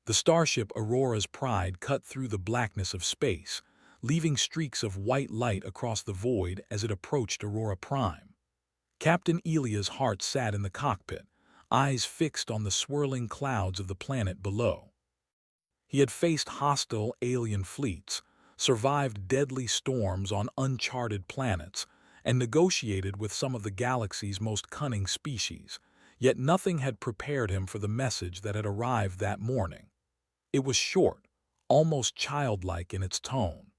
The starship Aurora's Pride cut through the blackness of space, leaving streaks of white light across the void as it approached Aurora Prime. Captain Elia's heart sat in the cockpit, eyes fixed on the swirling clouds of the planet below. He had faced hostile alien fleets, survived deadly storms on uncharted planets, and negotiated with some of the galaxy's most cunning species, yet nothing had prepared him for the message that had arrived that morning. It was short, almost childlike in its tone.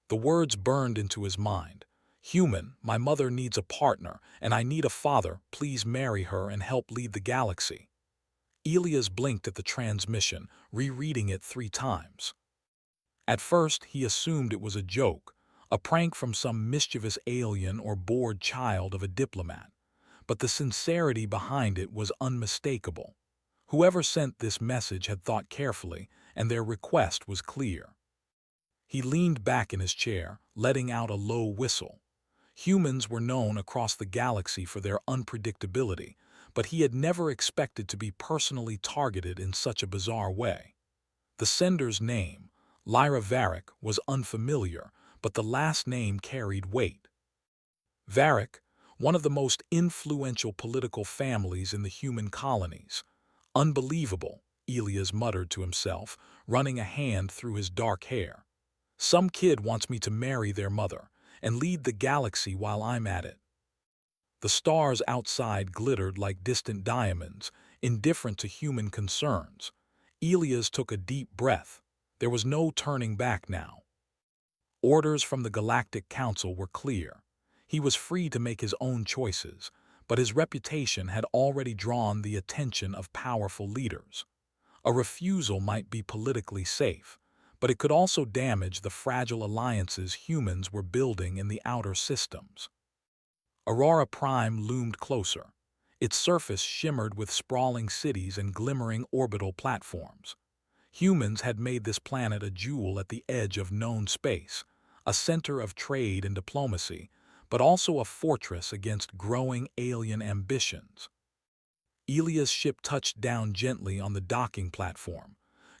The words burned into his mind. "Human, my mother needs a partner, and I need a father. Please marry her and help lead the galaxy." Elias blinked at the transmission, rereading it 3 times. At first, he assumed it was a joke, a prank from some mischievous alien or bored child of a diplomat. But the sincerity behind it was unmistakable. Whoever sent this message had thought carefully, and their request was clear. He leaned back in his chair, letting out a low whistle. Humans were known across the galaxy for their unpredictability, but he had never expected to be personally targeted in such a bizarre way. The sender's name, Lyra Varick, was unfamiliar, but the last name carried weight. Varick, one of the most influential political families in the human colonies. Unbelievable, Elias muttered to himself, running a hand through his dark hair. Some kid wants me to marry their mother and lead the galaxy while I'm at it. The stars outside glittered like distant diamonds, indifferent to human concerns. Elias took a deep breath. There was no turning back now. Orders from the Galactic Council were clear. He was free to make his own choices, but his reputation had already drawn the attention of powerful leaders. A refusal might be politically safe, but it could also damage the fragile alliances humans were building in the outer systems. Aurora Prime loomed closer. Its surface shimmered with sprawling cities and glimmering orbital platforms. Humans had made this planet a jewel at the edge of known space, a center of trade and diplomacy, but also a fortress against growing alien ambitions. Elia's ship touched down gently on the docking platform.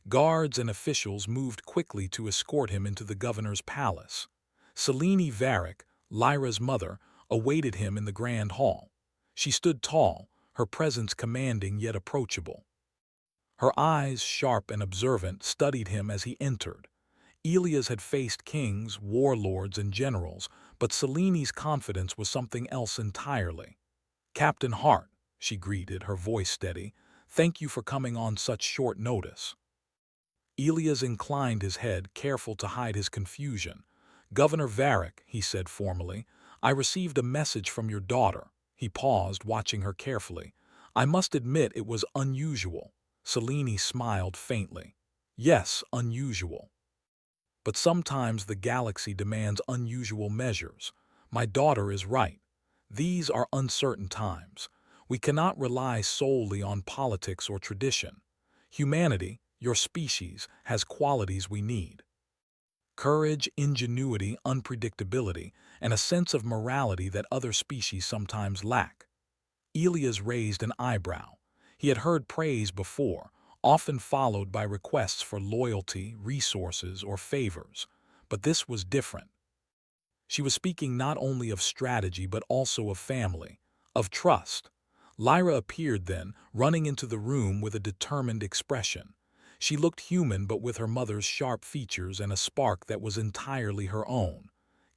Guards and officials moved quickly to escort him into the governor's palace. Selene Varick, Lyra's mother, awaited him in the grand hall. She stood tall, her presence commanding yet approachable. Her eyes, sharp and observant, studied him as he entered. Elias had faced kings, warlords, and generals, but Selene's confidence was something else entirely. "Captain Hart," she greeted, her voice steady, "thank you for coming on such short notice." Elias inclined his head, careful to hide his confusion. "Governor Varick," he said formally, "I received a message from your daughter." He paused, watching her carefully. "I must admit it was unusual." Selene smiled faintly. "Yes, unusual. But sometimes the galaxy demands unusual measures. My daughter is right. These are uncertain times. We cannot rely solely on politics or tradition. Humanity, your species, has qualities we need. Courage, ingenuity, unpredictability, and a sense of morality that other species sometimes lack." Elias raised an eyebrow. He had heard praise before, often followed by requests for loyalty, resources, or favors. But this was different. She was speaking not only of strategy but also of family, of trust. Lyra appeared then, running into the room with a determined expression. She looked human but with her mother's sharp features and a spark that was entirely her own.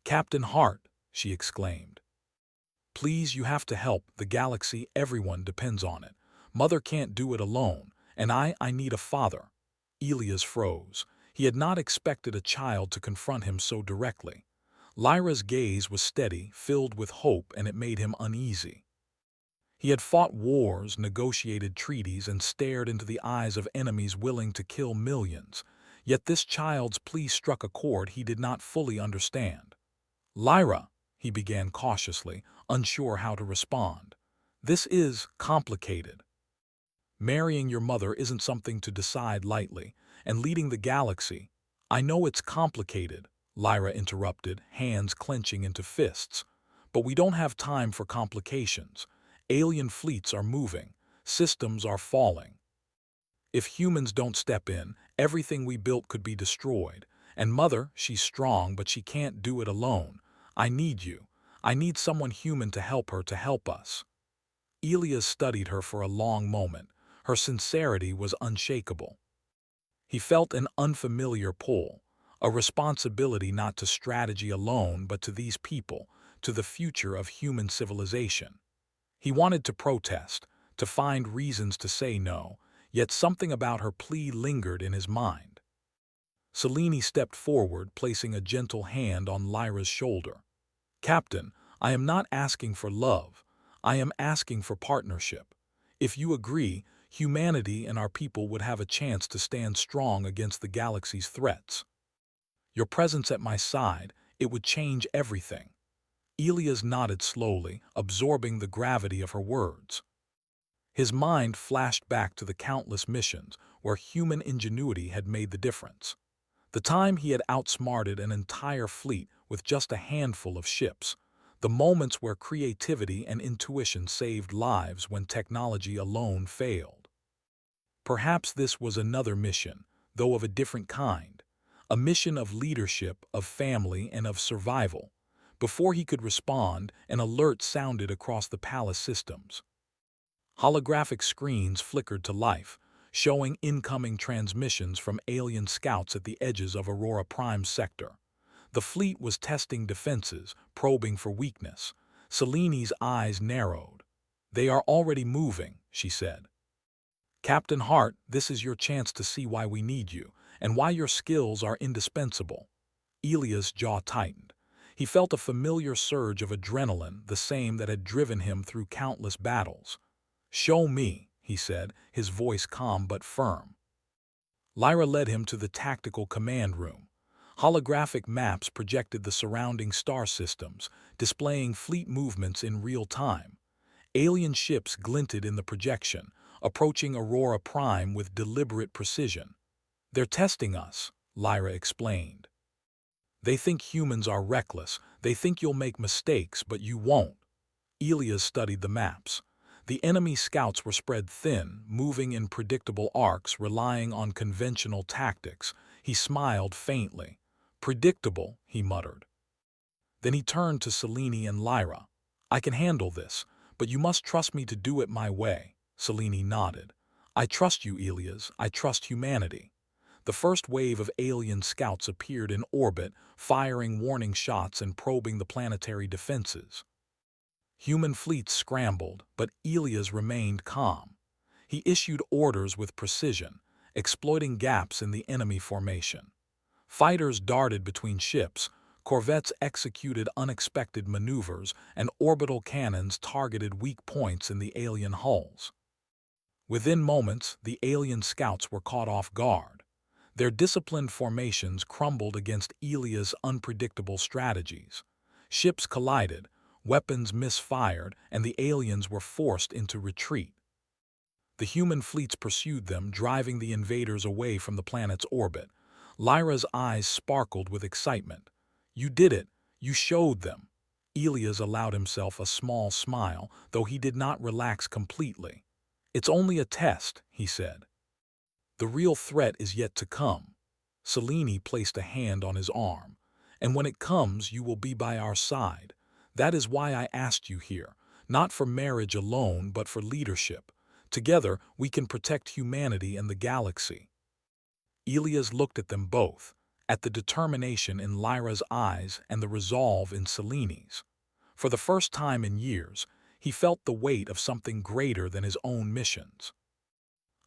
"Captain Hart," she exclaimed. "Please, you have to help. The galaxy, everyone depends on it. Mother can't do it alone, and I need a father." Elias froze. He had not expected a child to confront him so directly. Lyra's gaze was steady, filled with hope, and it made him uneasy. He had fought wars, negotiated treaties, and stared into the eyes of enemies willing to kill millions. Yet this child's plea struck a chord he did not fully understand. "Lyra," he began cautiously, unsure how to respond. "This is complicated. Marrying your mother isn't something to decide lightly, and leading the galaxy—" "I know it's complicated," Lyra interrupted, hands clenching into fists. "But we don't have time for complications. Alien fleets are moving. Systems are falling." If humans don't step in, everything we built could be destroyed. And Mother, she's strong, but she can't do it alone. I need you. I need someone human to help her to help us." Elias studied her for a long moment. Her sincerity was unshakable. He felt an unfamiliar pull, a responsibility not to strategy alone but to these people, to the future of human civilization. He wanted to protest, to find reasons to say no, yet something about her plea lingered in his mind. Selene stepped forward, placing a gentle hand on Lyra's shoulder. "Captain, I am not asking for love. I am asking for partnership. If you agree, humanity and our people would have a chance to stand strong against the galaxy's threats. Your presence at my side, it would change everything." Elias nodded slowly, absorbing the gravity of her words. His mind flashed back to the countless missions where human ingenuity had made the difference. The time he had outsmarted an entire fleet with just a handful of ships. The moments where creativity and intuition saved lives when technology alone failed. Perhaps this was another mission, though of a different kind. A mission of leadership, of family, and of survival. Before he could respond, an alert sounded across the palace systems. Holographic screens flickered to life, showing incoming transmissions from alien scouts at the edges of Aurora Prime's sector. The fleet was testing defenses, probing for weakness. Selene's eyes narrowed. "They are already moving," she said. "Captain Hart, this is your chance to see why we need you, and why your skills are indispensable." Elias' jaw tightened. He felt a familiar surge of adrenaline, the same that had driven him through countless battles. "Show me," he said, his voice calm but firm. Lyra led him to the tactical command room. Holographic maps projected the surrounding star systems, displaying fleet movements in real time. Alien ships glinted in the projection, approaching Aurora Prime with deliberate precision. "They're testing us," Lyra explained. "They think humans are reckless. They think you'll make mistakes, but you won't." Elias studied the maps. The enemy scouts were spread thin, moving in predictable arcs, relying on conventional tactics. He smiled faintly. "Predictable," he muttered. Then he turned to Selene and Lyra. "I can handle this, but you must trust me to do it my way." Selene nodded. "I trust you, Elias. I trust humanity." The first wave of alien scouts appeared in orbit, firing warning shots and probing the planetary defenses. Human fleets scrambled, but Elias remained calm. He issued orders with precision, exploiting gaps in the enemy formation. Fighters darted between ships, corvettes executed unexpected maneuvers, and orbital cannons targeted weak points in the alien hulls. Within moments, the alien scouts were caught off guard. Their disciplined formations crumbled against Elias' unpredictable strategies. Ships collided, weapons misfired, and the aliens were forced into retreat. The human fleets pursued them, driving the invaders away from the planet's orbit. Lyra's eyes sparkled with excitement. "You did it. You showed them." Elias allowed himself a small smile, though he did not relax completely. "It's only a test," he said. "The real threat is yet to come." Selene placed a hand on his arm. "And when it comes, you will be by our side. That is why I asked you here, not for marriage alone, but for leadership. Together, we can protect humanity and the galaxy." Elias looked at them both, at the determination in Lyra's eyes and the resolve in Selene's. For the first time in years, he felt the weight of something greater than his own missions.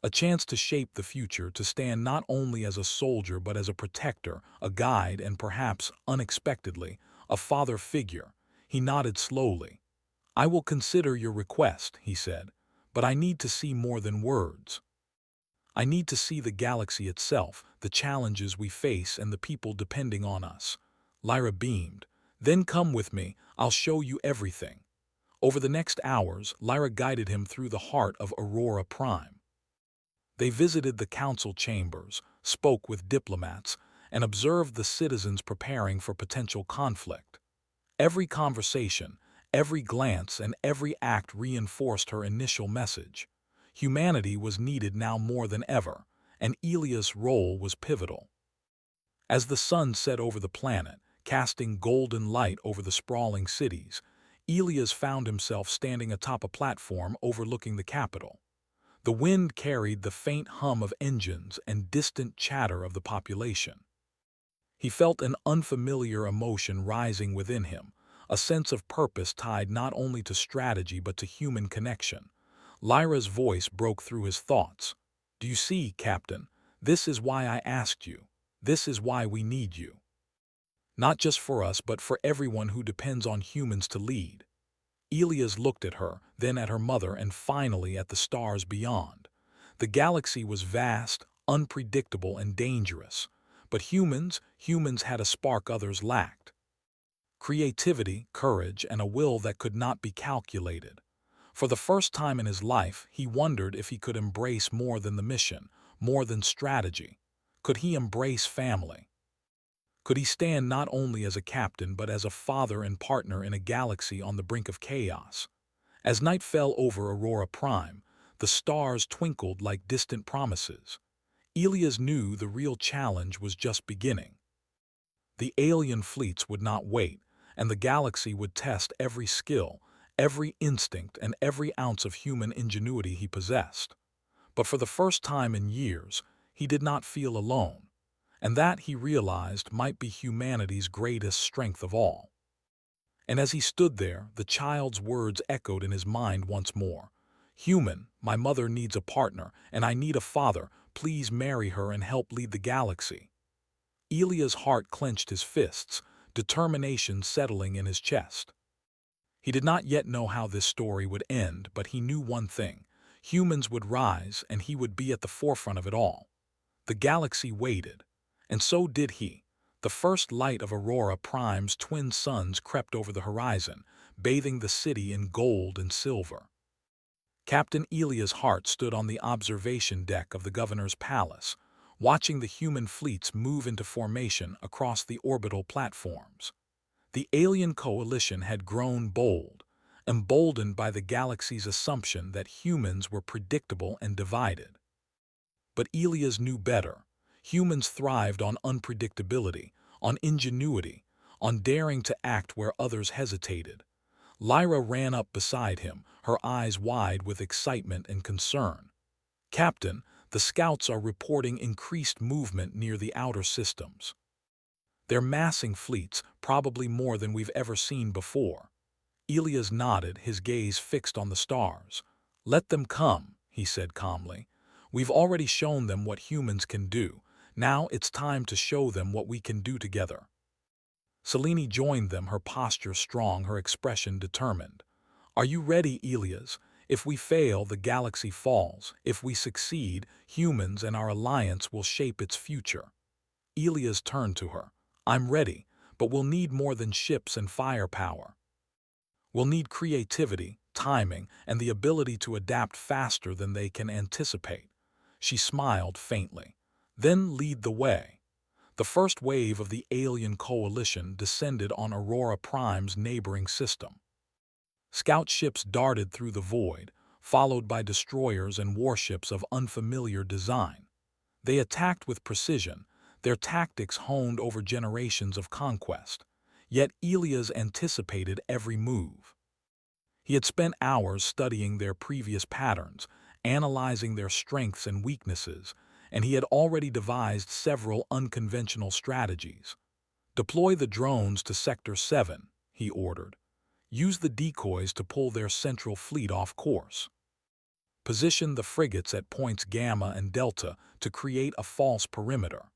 A chance to shape the future, to stand not only as a soldier but as a protector, a guide, and perhaps, unexpectedly, a father figure. He nodded slowly. "I will consider your request," he said, "but I need to see more than words. I need to see the galaxy itself, the challenges we face, and the people depending on us." Lyra beamed. "Then come with me, I'll show you everything." Over the next hours, Lyra guided him through the heart of Aurora Prime. They visited the council chambers, spoke with diplomats, and observed the citizens preparing for potential conflict. Every conversation, every glance, and every act reinforced her initial message. Humanity was needed now more than ever, and Elia's role was pivotal. As the sun set over the planet, casting golden light over the sprawling cities, Elias found himself standing atop a platform overlooking the capital. The wind carried the faint hum of engines and distant chatter of the population. He felt an unfamiliar emotion rising within him, a sense of purpose tied not only to strategy but to human connection. Lyra's voice broke through his thoughts. "Do you see, Captain? This is why I asked you. This is why we need you. Not just for us, but for everyone who depends on humans to lead." Elias looked at her, then at her mother, and finally at the stars beyond. The galaxy was vast, unpredictable, and dangerous. But humans had a spark others lacked. Creativity, courage, and a will that could not be calculated. For the first time in his life, he wondered if he could embrace more than the mission, more than strategy. Could he embrace family? Could he stand not only as a captain but as a father and partner in a galaxy on the brink of chaos? As night fell over Aurora Prime, the stars twinkled like distant promises. Elias knew the real challenge was just beginning. The alien fleets would not wait, and the galaxy would test every skill, every instinct, and every ounce of human ingenuity he possessed. But for the first time in years, he did not feel alone, and that, he realized, might be humanity's greatest strength of all. And as he stood there, the child's words echoed in his mind once more. "Human, my mother needs a partner, and I need a father. Please marry her and help lead the galaxy." Elia's heart clenched his fists, determination settling in his chest. He did not yet know how this story would end, but he knew one thing: humans would rise, and he would be at the forefront of it all. The galaxy waited, and so did he. The first light of Aurora Prime's twin suns crept over the horizon, bathing the city in gold and silver. Captain Elia's heart stood on the observation deck of the governor's palace, watching the human fleets move into formation across the orbital platforms. The alien coalition had grown bold, emboldened by the galaxy's assumption that humans were predictable and divided. But Elias knew better. Humans thrived on unpredictability, on ingenuity, on daring to act where others hesitated. Lyra ran up beside him, her eyes wide with excitement and concern. "Captain, the scouts are reporting increased movement near the outer systems. They're massing fleets, probably more than we've ever seen before." Elias nodded, his gaze fixed on the stars. "Let them come," he said calmly. "We've already shown them what humans can do. Now it's time to show them what we can do together." Selene joined them, her posture strong, her expression determined. "Are you ready, Elias? If we fail, the galaxy falls. If we succeed, humans and our alliance will shape its future." Elias turned to her. "I'm ready, but we'll need more than ships and firepower. We'll need creativity, timing, and the ability to adapt faster than they can anticipate." She smiled faintly. "Then lead the way." The first wave of the alien coalition descended on Aurora Prime's neighboring system. Scout ships darted through the void, followed by destroyers and warships of unfamiliar design. They attacked with precision, their tactics honed over generations of conquest. Yet Elias anticipated every move. He had spent hours studying their previous patterns, analyzing their strengths and weaknesses, and he had already devised several unconventional strategies. "Deploy the drones to Sector 7, he ordered. "Use the decoys to pull their central fleet off course. Position the frigates at points Gamma and Delta to create a false perimeter."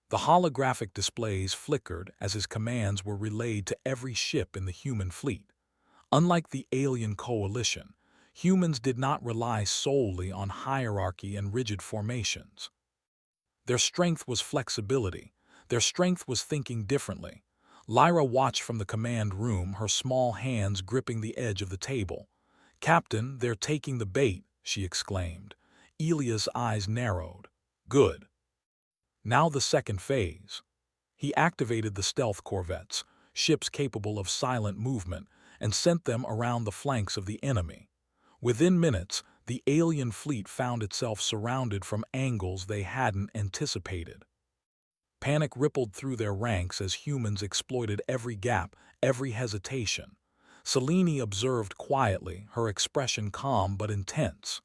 The holographic displays flickered as his commands were relayed to every ship in the human fleet. Unlike the alien coalition, humans did not rely solely on hierarchy and rigid formations. Their strength was flexibility. Their strength was thinking differently. Lyra watched from the command room, her small hands gripping the edge of the table. "Captain, they're taking the bait," she exclaimed. Elias' eyes narrowed. "Good. Now the second phase." He activated the stealth corvettes, ships capable of silent movement, and sent them around the flanks of the enemy. Within minutes, the alien fleet found itself surrounded from angles they hadn't anticipated. Panic rippled through their ranks as humans exploited every gap, every hesitation. Selene observed quietly, her expression calm but intense.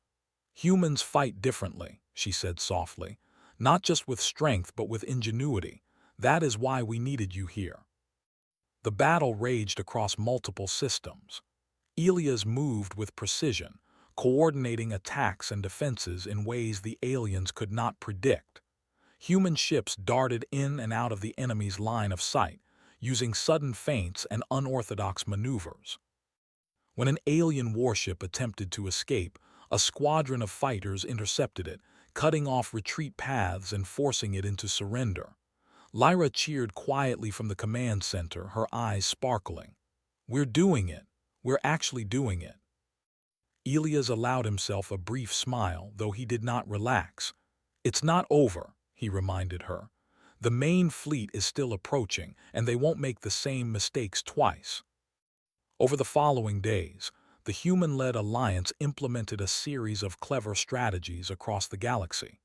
"Humans fight differently," she said softly. "Not just with strength but with ingenuity. That is why we needed you here." The battle raged across multiple systems. Elias moved with precision, coordinating attacks and defenses in ways the aliens could not predict. Human ships darted in and out of the enemy's line of sight, using sudden feints and unorthodox maneuvers. When an alien warship attempted to escape, a squadron of fighters intercepted it, cutting off retreat paths and forcing it into surrender. Lyra cheered quietly from the command center, her eyes sparkling. "We're doing it. We're actually doing it." Elias allowed himself a brief smile, though he did not relax. "It's not over," he reminded her. "The main fleet is still approaching, and they won't make the same mistakes twice." Over the following days, the human-led alliance implemented a series of clever strategies across the galaxy.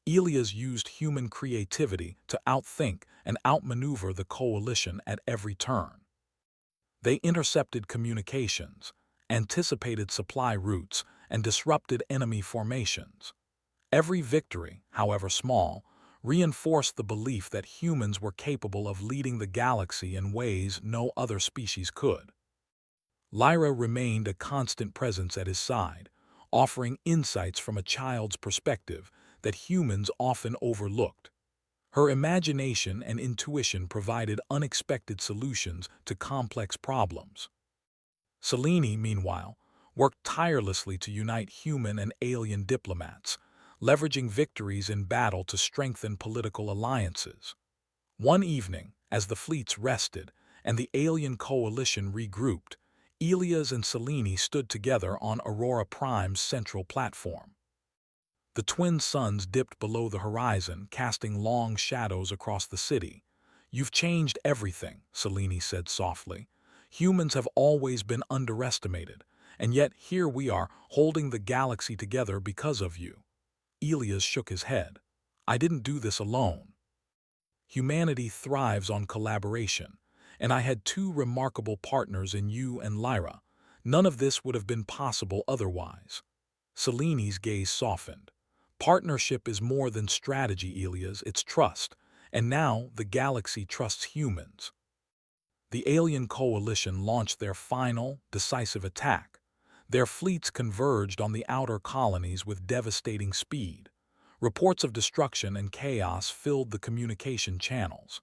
Elias used human creativity to outthink and outmaneuver the coalition at every turn. They intercepted communications, anticipated supply routes, and disrupted enemy formations. Every victory, however small, reinforced the belief that humans were capable of leading the galaxy in ways no other species could. Lyra remained a constant presence at his side, offering insights from a child's perspective that humans often overlooked. Her imagination and intuition provided unexpected solutions to complex problems. Selene, meanwhile, worked tirelessly to unite human and alien diplomats, leveraging victories in battle to strengthen political alliances. One evening, as the fleets rested and the alien coalition regrouped, Elias and Selene stood together on Aurora Prime's central platform. The twin suns dipped below the horizon, casting long shadows across the city. "You've changed everything," Selene said softly. "Humans have always been underestimated, and yet here we are, holding the galaxy together because of you." Elias shook his head. "I didn't do this alone. Humanity thrives on collaboration, and I had two remarkable partners in you and Lyra. None of this would have been possible otherwise." Selene's gaze softened. "Partnership is more than strategy, Elias, it's trust, and now the galaxy trusts humans." The alien coalition launched their final, decisive attack. Their fleets converged on the outer colonies with devastating speed. Reports of destruction and chaos filled the communication channels.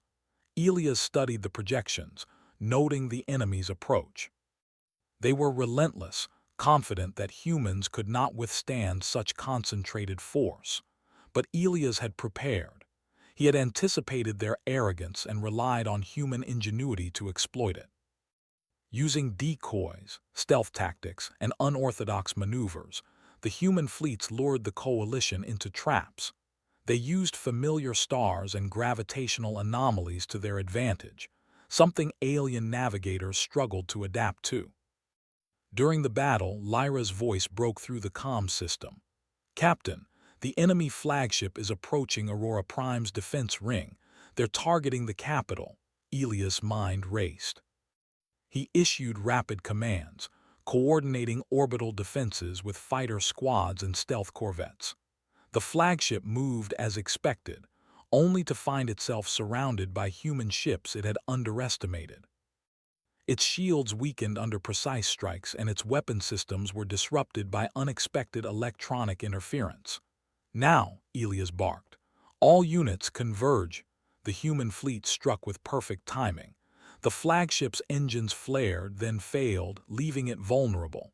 Elias studied the projections, noting the enemy's approach. They were relentless, confident that humans could not withstand such concentrated force. But Elias had prepared. He had anticipated their arrogance and relied on human ingenuity to exploit it. Using decoys, stealth tactics, and unorthodox maneuvers, the human fleets lured the coalition into traps. They used familiar stars and gravitational anomalies to their advantage, something alien navigators struggled to adapt to. During the battle, Lyra's voice broke through the comm system. "Captain, the enemy flagship is approaching Aurora Prime's defense ring. They're targeting the capital." Elias' mind raced. He issued rapid commands, coordinating orbital defenses with fighter squads and stealth corvettes. The flagship moved as expected, only to find itself surrounded by human ships it had underestimated. Its shields weakened under precise strikes, and its weapon systems were disrupted by unexpected electronic interference. "Now," Elias barked, "all units converge." The human fleet struck with perfect timing. The flagship's engines flared, then failed, leaving it vulnerable.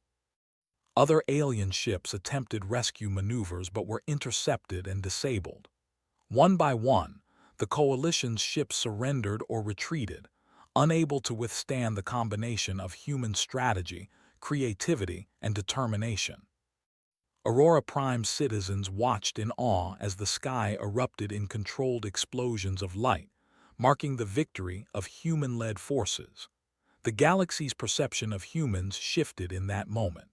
Other alien ships attempted rescue maneuvers but were intercepted and disabled. One by one, the coalition's ships surrendered or retreated, unable to withstand the combination of human strategy, creativity, and determination. Aurora Prime's citizens watched in awe as the sky erupted in controlled explosions of light, marking the victory of human-led forces. The galaxy's perception of humans shifted in that moment.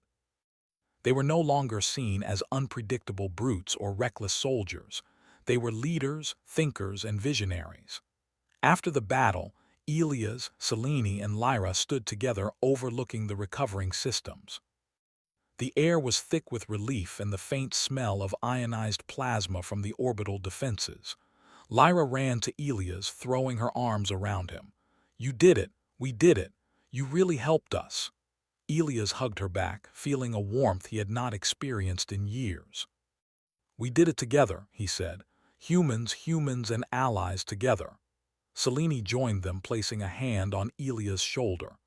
They were no longer seen as unpredictable brutes or reckless soldiers. They were leaders, thinkers, and visionaries. After the battle, Elias, Selene, and Lyra stood together overlooking the recovering systems. The air was thick with relief and the faint smell of ionized plasma from the orbital defenses. Lyra ran to Elias, throwing her arms around him. "You did it! We did it! You really helped us!" Elias hugged her back, feeling a warmth he had not experienced in years. "We did it together," he said. Humans, and allies together." Selene joined them, placing a hand on Elia's shoulder.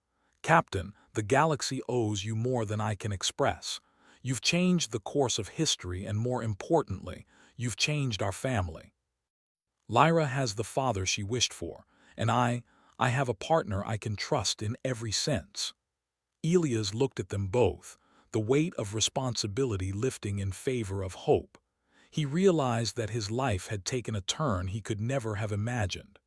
"Captain, the galaxy owes you more than I can express. You've changed the course of history, and more importantly, you've changed our family. Lyra has the father she wished for, and I have a partner I can trust in every sense." Elias looked at them both, the weight of responsibility lifting in favor of hope. He realized that his life had taken a turn he could never have imagined.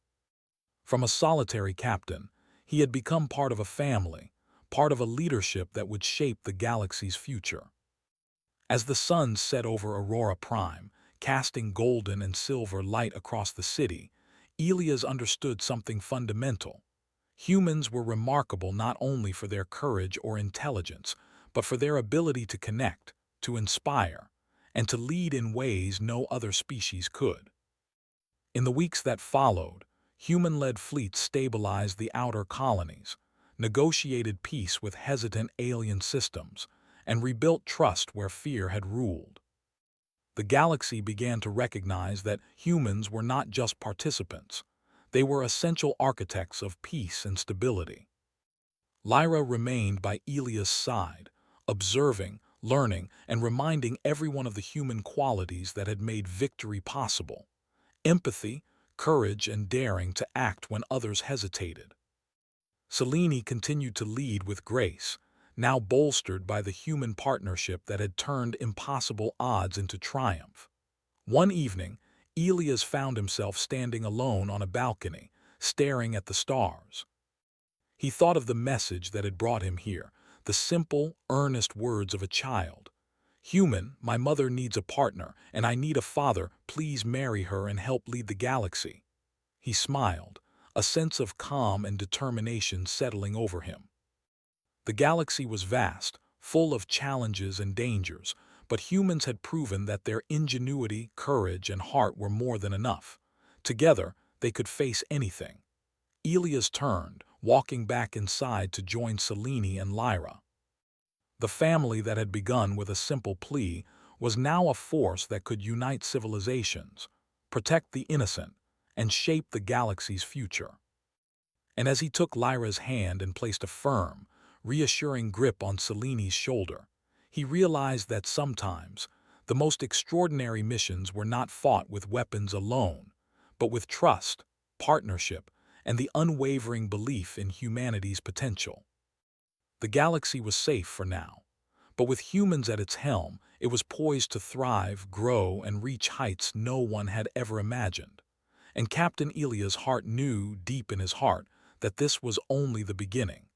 From a solitary captain, he had become part of a family, part of a leadership that would shape the galaxy's future. As the sun set over Aurora Prime, casting golden and silver light across the city, Elias understood something fundamental. Humans were remarkable not only for their courage or intelligence, but for their ability to connect, to inspire, and to lead in ways no other species could. In the weeks that followed, human-led fleets stabilized the outer colonies, negotiated peace with hesitant alien systems, and rebuilt trust where fear had ruled. The galaxy began to recognize that humans were not just participants. They were essential architects of peace and stability. Lyra remained by Elias' side, observing, learning, and reminding everyone of the human qualities that had made victory possible: empathy, courage, and daring to act when others hesitated. Selene continued to lead with grace, now bolstered by the human partnership that had turned impossible odds into triumph. One evening, Elias found himself standing alone on a balcony, staring at the stars. He thought of the message that had brought him here, the simple, earnest words of a child. "Human, my mother needs a partner, and I need a father. Please marry her and help lead the galaxy." He smiled, a sense of calm and determination settling over him. The galaxy was vast, full of challenges and dangers, but humans had proven that their ingenuity, courage, and heart were more than enough. Together, they could face anything. Elias turned, walking back inside to join Selene and Lyra. The family that had begun with a simple plea was now a force that could unite civilizations, protect the innocent, and shape the galaxy's future. And as he took Lyra's hand and placed a firm, reassuring grip on Selene's shoulder, he realized that sometimes the most extraordinary missions were not fought with weapons alone, but with trust, partnership, and the unwavering belief in humanity's potential. The galaxy was safe for now, but with humans at its helm, it was poised to thrive, grow, and reach heights no one had ever imagined. And Captain Elias' heart knew, deep in his heart, that this was only the beginning.